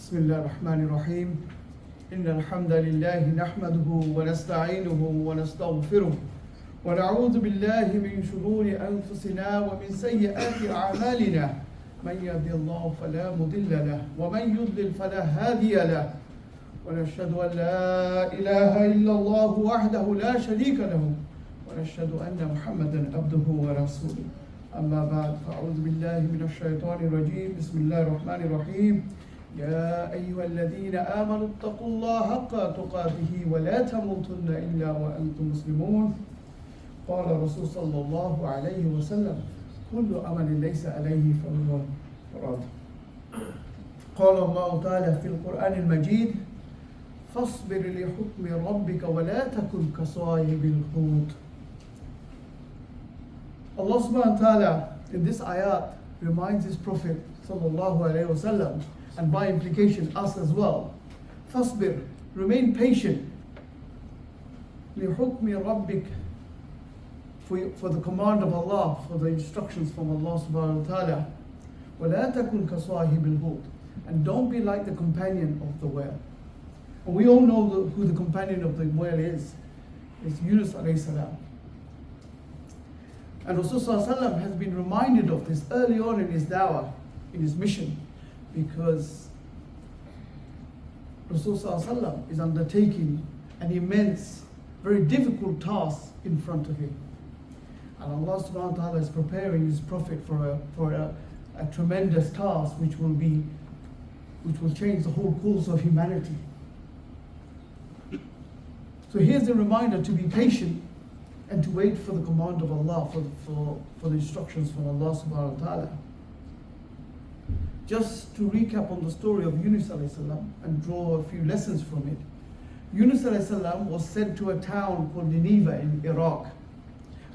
بسم الله الرحمن الرحيم إن الحمد لله نحمده ونستعينه ونستغفره ونعوذ بالله من شرور أنفسنا ومن سيئات أعمالنا من يهد الله فلا مضل له ومن يضلل فلا هادي له ونشهد أن لا إله إلا الله وحده لا شريك له ونشهد أن محمدا عبده ورسوله أما بعد فأعوذ بالله من الشيطان الرجيم بسم الله الرحمن الرحيم يا أيها الذين آمنوا اتقوا الله حق تقاته ولا تموتن إلا وأنتم مسلمون قال الرسول صلى الله عليه وسلم كل عمل ليس عليه فهو رد. قال الله تعالى في القرآن المجيد فاصبر لحكم ربك ولا تكن كصاحب الحوت. Allah subhanahu wa ta'ala in this ayat reminds his Prophet sallallahu alayhi wa sallam, and by implication us as well, fasbir, remain patient, لِحُكْمِ رَبِّكَ, for the command of Allah, for the instructions from Allah subhanahu wa ta'ala, وَلَا تَكُنْ كَصَاحِبِ الْحُوتِ, and don't be like the companion of the whale. And we all know who the companion of the whale is. It's Yunus alayhi salam. And Rasulullah has been reminded of this early on in his dawah, in his mission, because Rasulullah is undertaking an immense, very difficult task in front of him. And Allah subhanahu wa ta'ala is preparing his Prophet for a tremendous task which will change the whole course of humanity. So here's a reminder to be patient and to wait for the command of Allah, for the instructions from Allah subhanahu wa ta'ala. Just to recap on the story of Yunus alayhi salam and draw a few lessons from it. Yunus alayhi salam was sent to a town called Nineveh in Iraq.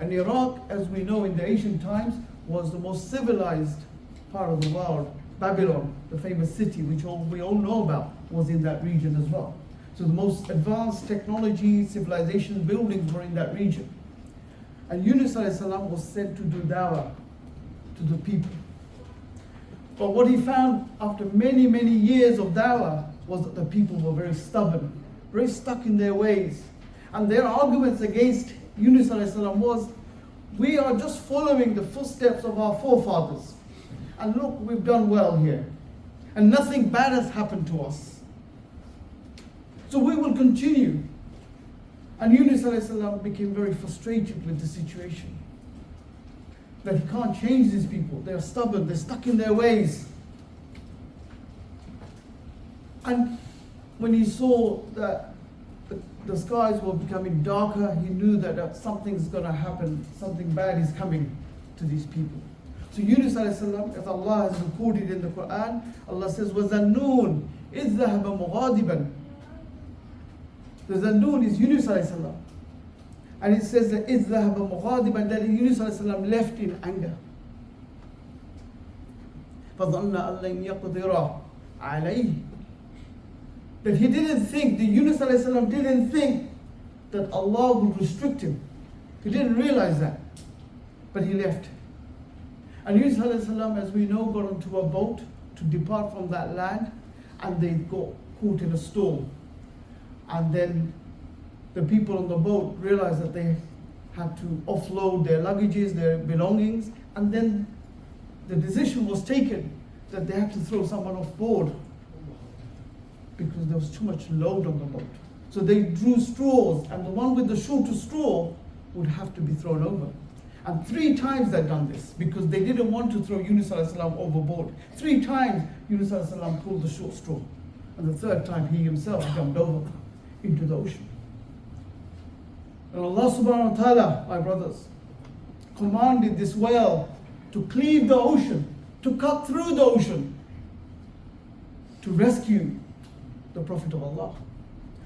And Iraq, as we know in the ancient times, was the most civilized part of the world. Babylon, the famous city which we all know about, was in that region as well. So the most advanced technology, civilization, buildings were in that region. And Yunus alayhi salam was sent to do dawah to the people. But what he found after many, many years of dawah was that the people were very stubborn, very stuck in their ways. And their arguments against Yunus alayhi salam was, we are just following the footsteps of our forefathers. And look, we've done well here. And nothing bad has happened to us. So we will continue. And Yunus alayhi salam became very frustrated with the situation. That he can't change these people. They are stubborn, they're stuck in their ways. And when he saw that the skies were becoming darker, he knew that something's going to happen, something bad is coming to these people. So Yunus alayhi salam, as Allah has recorded in the Quran, Allah says, وَذَنُّونَ إِذْ ذَهَبَ مُغَاضِبًا. The Zannun is Yunus alayhi salam. And it says that إِذْ ذَهَبَ مُغَاضِبًا, that Yunus alayhi salam left in anger. فَظَنَّ أَن لَّن يَقْدِرَ عَلَيْهِ. That he didn't think, the Yunus alayhi salam didn't think that Allah would restrict him. He didn't realize that. But he left. And Yunus alayhi salam, as we know, got onto a boat to depart from that land, and they got caught in a storm. And then the people on the boat realized that they had to offload their luggages, their belongings, and then the decision was taken that they had to throw someone off board because there was too much load on the boat. So they drew straws, and the one with the shortest straw would have to be thrown over. And 3 times they'd done this because they didn't want to throw Yunus alayhi salam overboard. 3 times Yunus alayhi salam pulled the short straw, and the 3rd time he himself jumped over into the ocean. And Allah subhanahu wa ta'ala, my brothers, commanded this whale to cleave the ocean, to cut through the ocean, to rescue the Prophet of Allah.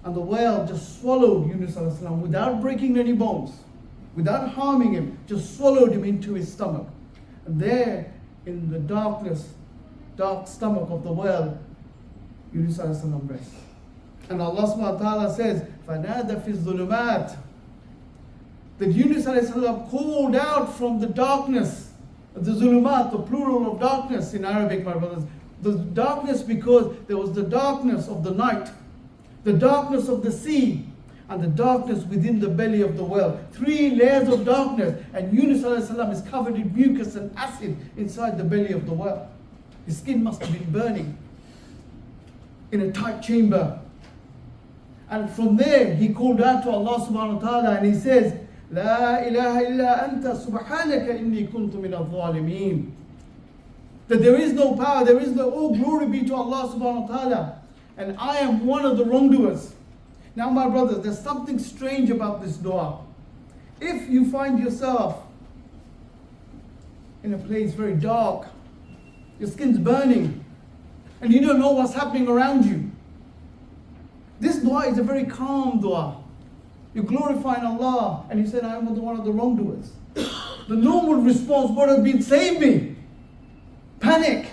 And the whale just swallowed Yunus alayhi salam without breaking any bones, without harming him, just swallowed him into his stomach. And there, in the dark stomach of the whale, Yunus alayhi salam rests. And Allah subhanahu wa ta'ala says, فَنَادَ فِي الظُّلُمَاتِ, that Yunus alayhi salam called out from the darkness, the zulumat, the plural of darkness in Arabic, my brothers, The darkness because there was the darkness of the night, the darkness of the sea, and the darkness within the belly of the well. 3 layers of darkness, and Yunus alayhi salam is covered in mucus and acid inside the belly of the well. His skin must have been burning in a tight chamber. And from there he called out to Allah subhanahu wa ta'ala, and he says, La ilaha illa anta subhanaka inni kuntu min al-zalimin. That there is no power, there is no, all glory be to Allah subhanahu wa ta'ala, and I am one of the wrongdoers. Now my brothers, there's something strange about this dua. If you find yourself in a place very dark, your skin's burning, and you don't know what's happening around you, this dua is a very calm dua. You're glorifying Allah, and you said, I am one of the wrongdoers. The normal response would have been, save me. Panic.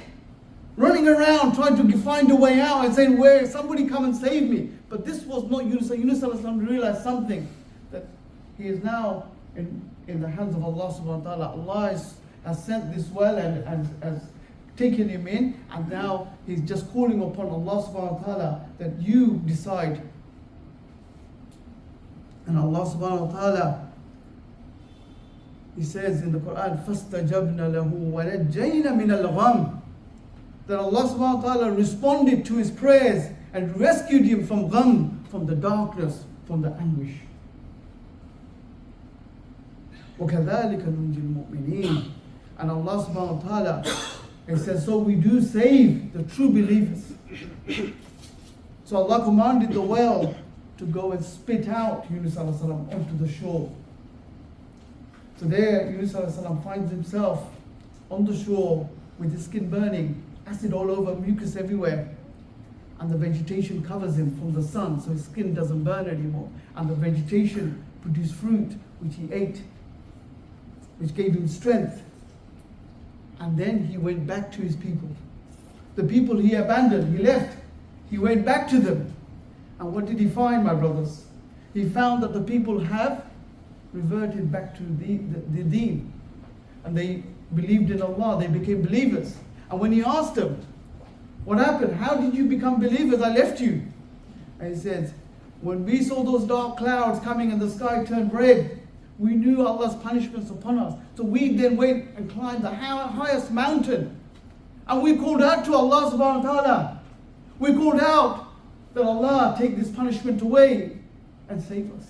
Running around, trying to find a way out and saying, where, somebody come and save me. But this was not Yunus. Yunus realized something, that he is now in the hands of Allah subhanahu wa ta'ala. Allah has sent this well and has taken him in, and now he's just calling upon Allah subhanahu wa ta'ala that you decide. And Allah subhanahu wa ta'ala, He says in the Quran, فَاسْتَجَبْنَا لَهُ وَنَجَّيْنَا مِنَ الْغَمِّ, that Allah subhanahu wa ta'ala responded to his prayers and rescued him from gham, from the darkness, from the anguish. وَكَذَلِكَ نُنْجِي الْمُؤْمِنِينَ. And Allah subhanahu wa ta'ala, He says, so we do save the true believers. So Allah commanded the well to go and spit out Yunus alayhi salam onto the shore. So there Yunus alayhi salam finds himself on the shore with his skin burning, acid all over, mucus everywhere. And the vegetation covers him from the sun, so his skin doesn't burn anymore. And the vegetation produced fruit, which he ate, which gave him strength. And then he went back to his people. The people he abandoned, he left. He went back to them. And what did he find, my brothers? He found that the people have reverted back to the deen. And they believed in Allah, they became believers. And when he asked them, what happened? How did you become believers? I left you. And he said, when we saw those dark clouds coming and the sky turned red, we knew Allah's punishments upon us. So we then went and climbed the highest mountain. And we called out to Allah subhanahu wa ta'ala. We called out that Allah take this punishment away and save us.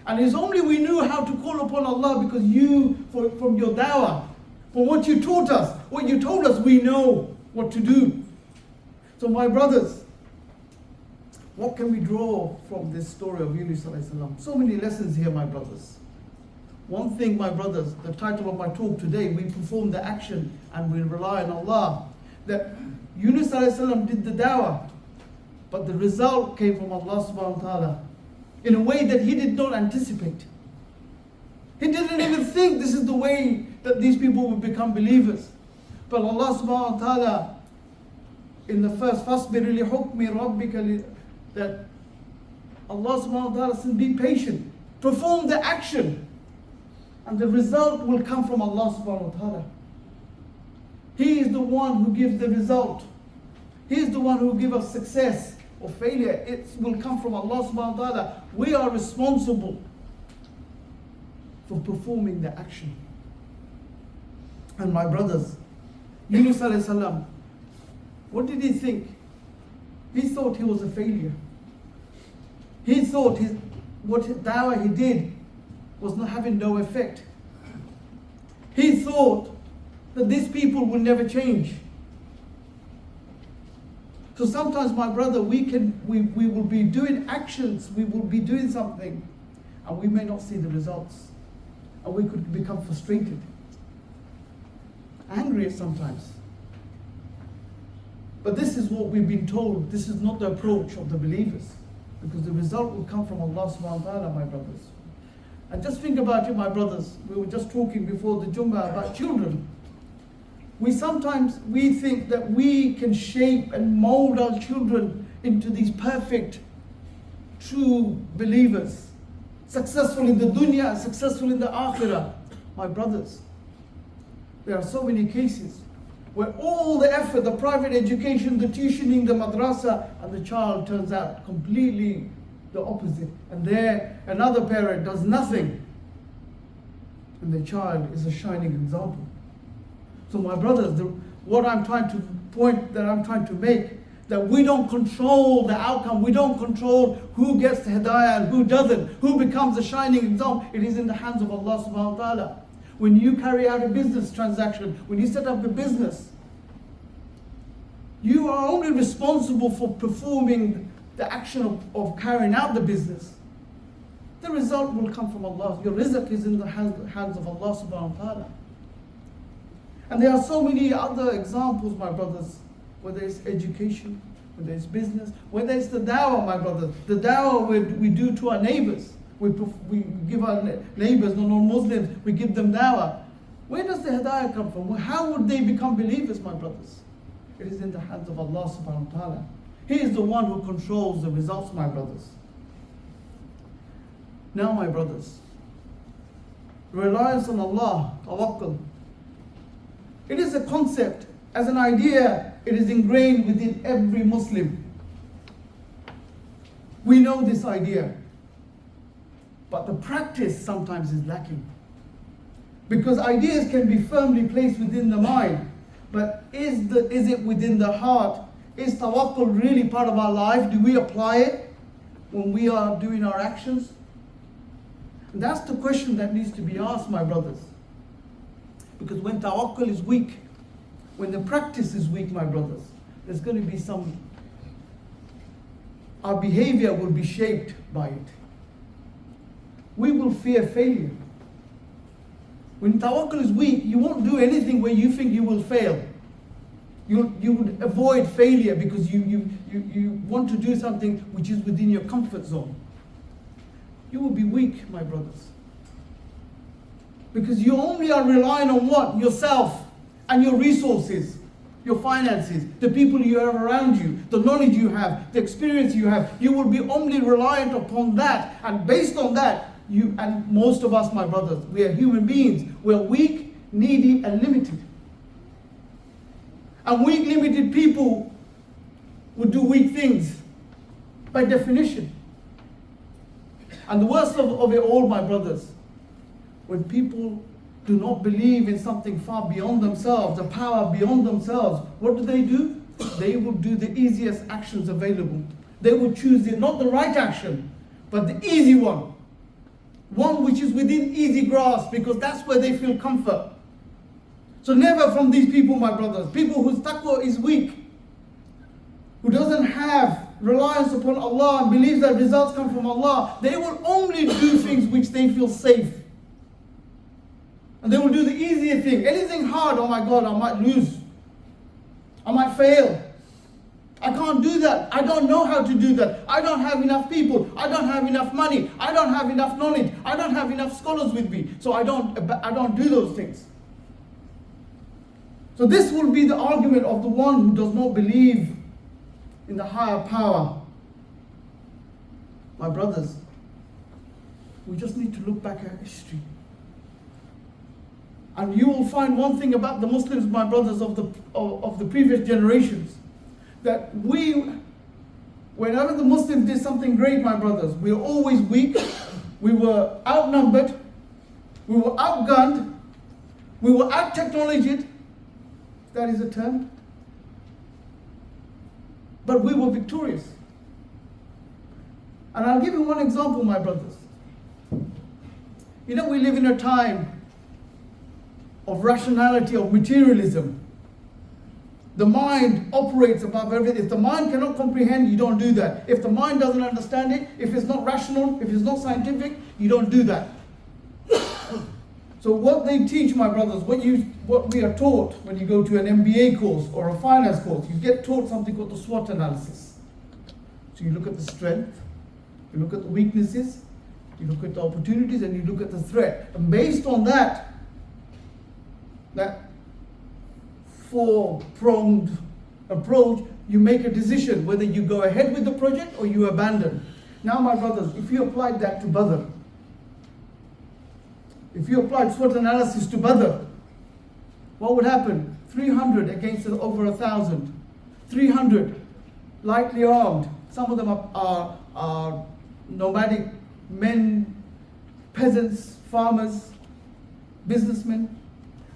And it's only we knew how to call upon Allah because you, from your dawah, from what you taught us, what you told us, we know what to do. So my brothers, what can we draw from this story of Yunus alayhi salam? So many lessons here, my brothers. One thing, my brothers, the title of my talk today, we perform the action and we rely on Allah. That Yunus alayhi salam did the dawah, but the result came from Allah subhanahu wa ta'ala in a way that he did not anticipate. He didn't even think this is the way that these people would become believers. But Allah subhanahu wa ta'ala, in the first, فَاصْبِرْ لِحُكْمِ رَبِّكَ, that Allah subhanahu wa ta'ala says, be patient, perform the action, and the result will come from Allah subhanahu wa ta'ala. He is the one who gives the result. He is the one who will give us success or failure. It will come from Allah subhanahu wa ta'ala. We are responsible for performing the action. And my brothers, Yunus alayhi salam, what did he think? He thought he was a failure. He thought what dawah he did was not having no effect. He thought that these people will never change. So sometimes, my brother, we will be doing actions, we will be doing something, and we may not see the results. And we could become frustrated, angry sometimes. But this is what we've been told. This is not the approach of the believers, because the result will come from Allah subhanahu wa ta'ala, my brothers. And just think about it, my brothers. We were just talking before the Jumu'ah about children. We think that we can shape and mold our children into these perfect, true believers, successful in the dunya, successful in the akhirah. My brothers, there are so many cases where all the effort, the private education, the tuitioning, the madrasa, and the child turns out completely the opposite. And there another parent does nothing, and the child is a shining example. So my brothers, what I'm trying to make, that we don't control the outcome, we don't control who gets the hidayah and who doesn't, who becomes a shining example. It is in the hands of Allah subhanahu wa ta'ala. When you carry out a business transaction, when you set up a business, you are only responsible for performing the action of carrying out the business. The result will come from Allah. Your rizq is in the hands of Allah subhanahu wa ta'ala. And there are so many other examples, my brothers, whether it's education, whether it's business, whether it's the dawah, my brothers. The dawah we do to our neighbors. We give our neighbors, non-Muslims, we give them dawah. Where does the hidayah come from? How would they become believers, my brothers? It is in the hands of Allah subhanahu wa ta'ala. He is the one who controls the results, my brothers. Now, my brothers, reliance on Allah, tawakkul. It is a concept, as an idea, it is ingrained within every Muslim. We know this idea, but the practice sometimes is lacking. Because ideas can be firmly placed within the mind, but is it within the heart? Is tawakkul really part of our life? Do we apply it when we are doing our actions? And that's the question that needs to be asked, my brothers. Because when tawakkul is weak, when the practice is weak, my brothers, there's going to be our behavior will be shaped by it. We will fear failure. When tawakkul is weak, you won't do anything where you think you will fail. You would avoid failure because you want to do something which is within your comfort zone. You will be weak, my brothers. Because you only are relying on what? Yourself and your resources, your finances, the people you have around you, the knowledge you have, the experience you have. You will be only reliant upon that. And based on that, and most of us, my brothers, we are human beings. We are weak, needy, and limited. And weak, limited people would do weak things by definition. And the worst of it all, my brothers, when people do not believe in something far beyond themselves, the power beyond themselves, what do? They will do the easiest actions available. They will choose not the right action, but the easy one. One which is within easy grasp, because that's where they feel comfort. So never from these people, my brothers, people whose taqwa is weak, who doesn't have reliance upon Allah and believes that results come from Allah, they will only do things which they feel safe. And they will do the easier thing. Anything hard, oh my God, I might lose. I might fail. I can't do that. I don't know how to do that. I don't have enough people. I don't have enough money. I don't have enough knowledge. I don't have enough scholars with me. So I don't do those things. So this will be the argument of the one who does not believe in the higher power. My brothers, we just need to look back at history. And you will find one thing about the Muslims, my brothers, of the previous generations, that whenever the Muslims did something great, my brothers, we were always weak, we were outnumbered, we were outgunned, we were out-technologied, if that is a term. But we were victorious. And I'll give you one example, my brothers. You know, we live in a time of rationality, of materialism. The mind operates above everything. If the mind cannot comprehend, you don't do that. If the mind doesn't understand it, if it's not rational, if it's not scientific, you don't do that. So what they teach, my brothers, what we are taught when you go to an MBA course or a finance course, you get taught something called the SWOT analysis. So you look at the strength, you look at the weaknesses, you look at the opportunities, and you look at the threat. And based on that four-pronged approach, you make a decision whether you go ahead with the project or you abandon. Now, my brothers, if you applied that to Badr, if you applied SWOT analysis to Badr, what would happen? 300 against over 1,000. 300 lightly armed. Some of them are nomadic men, peasants, farmers, businessmen.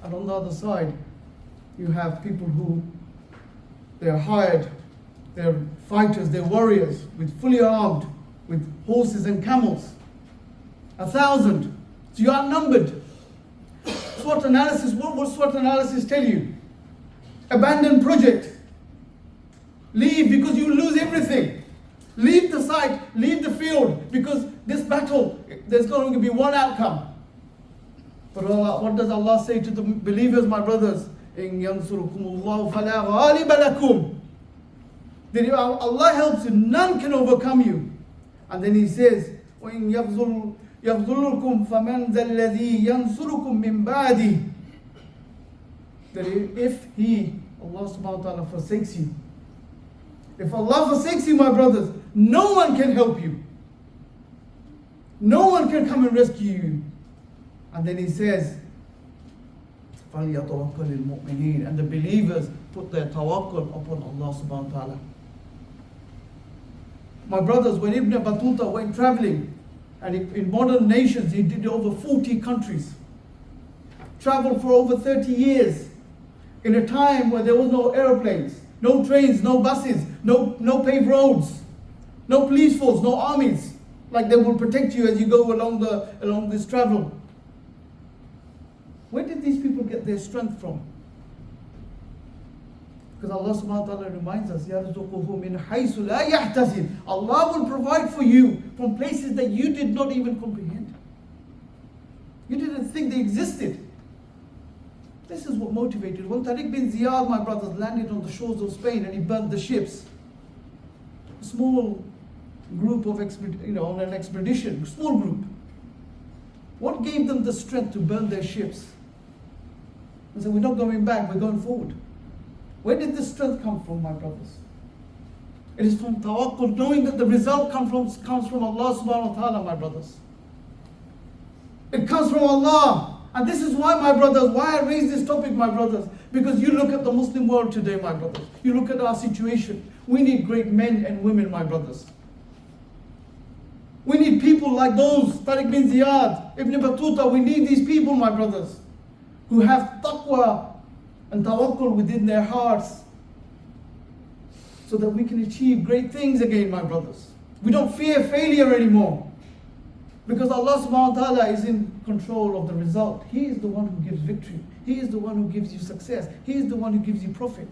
And on the other side, you have people who they're hired, they're fighters, they're warriors, with fully armed, with horses and camels. 1,000. So you're outnumbered. SWOT analysis, what will SWOT analysis tell you? Abandon project. Leave because you lose everything. Leave the site, leave the field, because this battle, there's going to be one outcome. But what does Allah say to the believers, my brothers? إِن يَنْصُرُكُمُ اللَّهُ فَلَا غَالِبَ لَكُمْ. That if Allah helps you, none can overcome you. And then He says, وَإِن يَغْزُلُكُمْ فَمَنْ ذَا الَّذِي يَنْصُرُكُمْ مِنْ بَعْدِهِ. That if He, Allah subhanahu wa ta'ala, forsakes you, if Allah forsakes you, my brothers, no one can help you. No one can come and rescue you. And then He says, فَلْيَتَوَكَّلِ الْمُؤْمِنِينَ. And the believers put their tawakkul upon Allah subhanahu wa ta'ala. My brothers, when Ibn Battuta went traveling, and in modern nations, he did over 40 countries. Traveled for over 30 years. In a time where there was no airplanes, no trains, no buses, no paved roads, no police force, no armies, like they will protect you as you go along this travel. Where did these people get their strength from? Because Allah subhanahu wa ta'ala reminds us, يَرْزُقُهُ مِنْ حَيْثُ لَا يَحْتَسِبُ. Allah will provide for you from places that you did not even comprehend. You didn't think they existed. This is what motivated. When Tariq bin Ziyad, my brothers, landed on the shores of Spain and he burnt the ships. A small group of on an expedition, small group. What gave them the strength to burn their ships? They said, we're not going back, we're going forward. Where did this strength come from, my brothers? It is from tawakkul, knowing that the result comes from Allah subhanahu wa ta'ala, my brothers. It comes from Allah. And this is why, my brothers, why I raise this topic, my brothers. Because you look at the Muslim world today, my brothers. You look at our situation. We need great men and women, my brothers. We need people like those, Tariq bin Ziyad, Ibn Battuta. We need these people, my brothers, who have taqwa and tawakkul within their hearts, so that we can achieve great things again, my brothers. We don't fear failure anymore, because Allah subhanahu wa ta'ala is in control of the result. He is the one who gives victory. He is the one who gives you success. He is the one who gives you profit.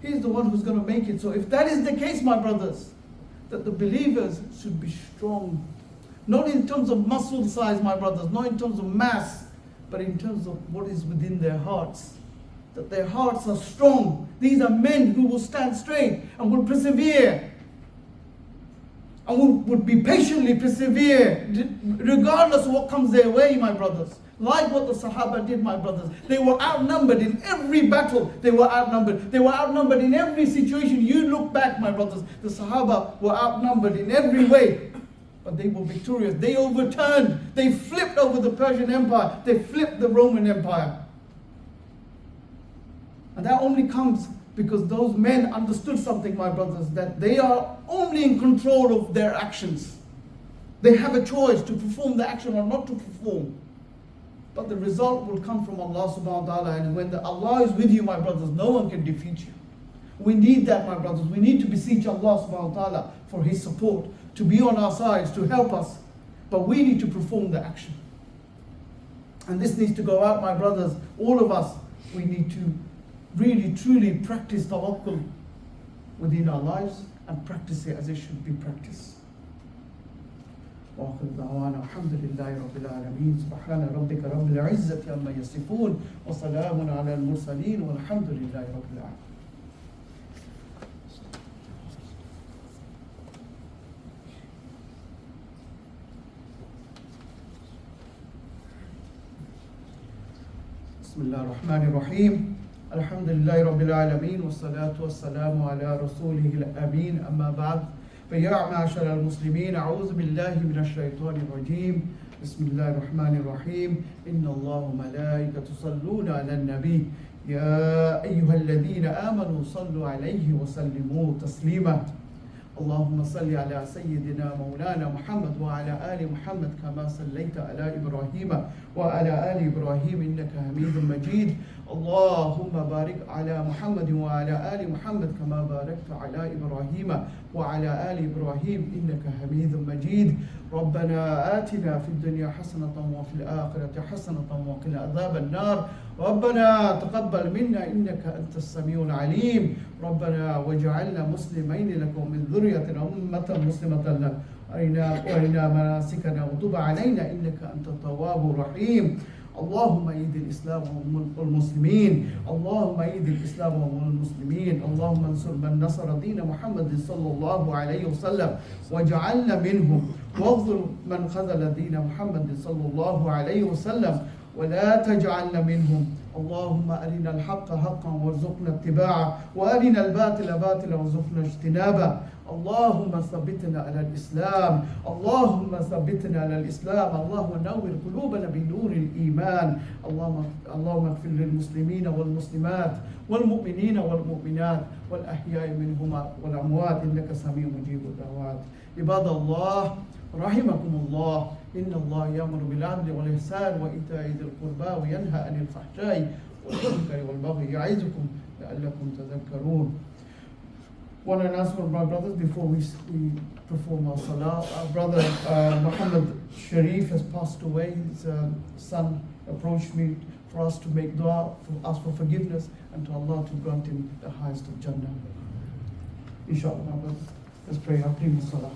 He is the one who's going to make it. So if that is the case, my brothers, that the believers should be strong, not in terms of muscle size, my brothers, not in terms of mass, but in terms of what is within their hearts. That their hearts are strong. These are men who will stand straight and will persevere. And would be patiently persevere, regardless of what comes their way, my brothers. Like what the Sahaba did, my brothers. They were outnumbered in every battle. They were outnumbered. They were outnumbered in every situation. You look back, my brothers. The Sahaba were outnumbered in every way. But they were victorious. They overturned. They flipped over the Persian Empire. They flipped the Roman Empire. And that only comes because those men understood something, my brothers, that they are only in control of their actions. They have a choice to perform the action or not to perform. But the result will come from Allah subhanahu wa ta'ala. And when Allah is with you, my brothers, no one can defeat you. We need that, my brothers. We need to beseech Allah subhanahu wa ta'ala for His support, to be on our sides, to help us. But we need to perform the action. And this needs to go out, my brothers. All of us, we need to really, truly practice tawakkul within our lives and practice it as it should be practiced. وآخر دعوانا الحمد لله رب العالمين سبحان ربك رب العزة عما يصفون وسلام على المرسلين والحمد لله رب العالمين. بسم الله الرحمن الرحيم. الحمد لله رب العالمين والصلاة والسلام على رسوله الأمين. أما بعد، فيا معشر المسلمين، أعوذ بالله من الشيطان الرجيم. بسم الله الرحمن الرحيم. إن الله وملائكته يصلون على النبي يا أيها الذين آمنوا صلوا عليه وسلموا تسليما اللهم صل على سيدنا مولانا محمد وعلى آل محمد كما صليت على إبراهيم وعلى آل إبراهيم إنك حميد مجيد اللهم بارك على محمد وعلى آل محمد كما باركت على إبراهيم وعلى آل إبراهيم إنك حميد مجيد ربنا آتنا في الدنيا حسنة وفي الآخرة حسنة وقنا عذاب النار ربنا تقبل منا إنك أنت السميع العليم ربنا واجعلنا مسلمين لك ومن ذريتنا أمة مسلمة لك وأرنا مناسكنا وتب علينا إنك أنت التواب الرحيم اللهم أيد الإسلام والمسلمين اللهم أيد الإسلام والمسلمين اللهم انصر من نصر دين محمد صلى الله عليه وسلم واجعلنا منهم واغفر من خذل دين محمد صلى الله عليه وسلم ولا تجعلنا منهم اللهم أرنا الحق حقا وارزقنا اتباعه وأرنا الباطل باطلا وارزقنا اجتنابه اللهم ثبتنا على الإسلام اللهم ثبتنا على الإسلام اللهم نور قلوبنا بنور الإيمان اللهم اغفر للمسلمين والمسلمات والمؤمنين والمؤمنات والأحياء منهم والأموات إنك سميع مجيب الدعوات عباد الله رحمكم الله إن الله يأمر بالعدل والإحسان وإيتاء ذي القربى وينهى عن الفحشاء والمنكر والبغي يعظكم لعلكم تذكرون. One announcement, my brothers, before we perform our salah. Our brother Muhammad Sharif has passed away. His son approached me for us to make dua, ask for forgiveness, and to Allah to grant him the highest of Jannah. Inshallah, my brothers, let's pray our prima salah.